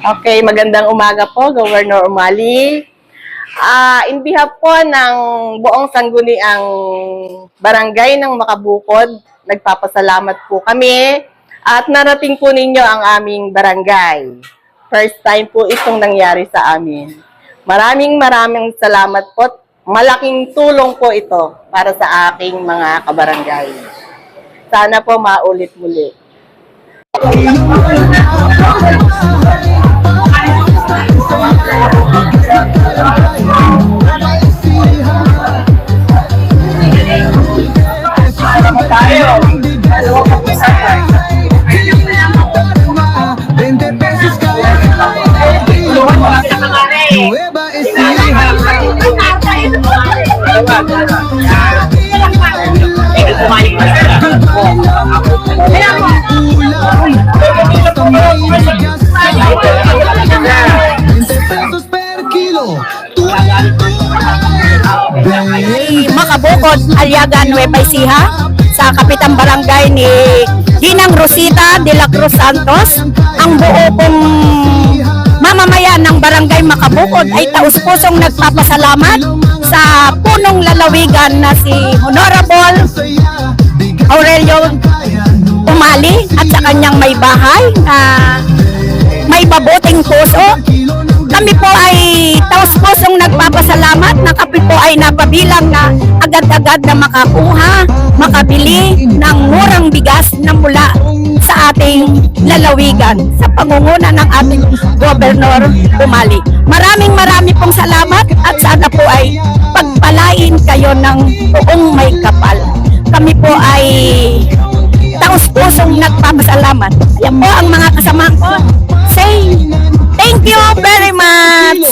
Okay, magandang umaga po, Governor Umali. In behalf po ng buong sangguniang barangay ng Makabukod, nagpapasalamat po kami at narating po ninyo ang aming barangay. First time po itong nangyari sa amin. Maraming salamat po. Malaking tulong po ito para sa aking mga kabarangay. Sana po maulit muli. Makabukod, Aliaga, Nueva Ecija, sa Kapitang Barangay ni Ginang Rosita de la Cruz Santos. Ang buo kong mamamayan ng Barangay Makabukod ay taus-pusong nagpapasalamat sa punong lalawigan na si Honorable Aurelio Umali at sa kanyang may bahay na may mabuting puso. Kami po ay taus-pusong nagpapasalamat na kami po ay napabilang na agad-agad na makakuha, makabili ng murang bigas na mula sa ating lalawigan sa pangunguna ng ating Gobernador Umali. Maraming pong salamat at sana po ay pagpalain kayo ng buong may kapal. Kami po ay taus-pusong nagpapasalamat. Ayan po ang mga kasama ko. Say thank you very much.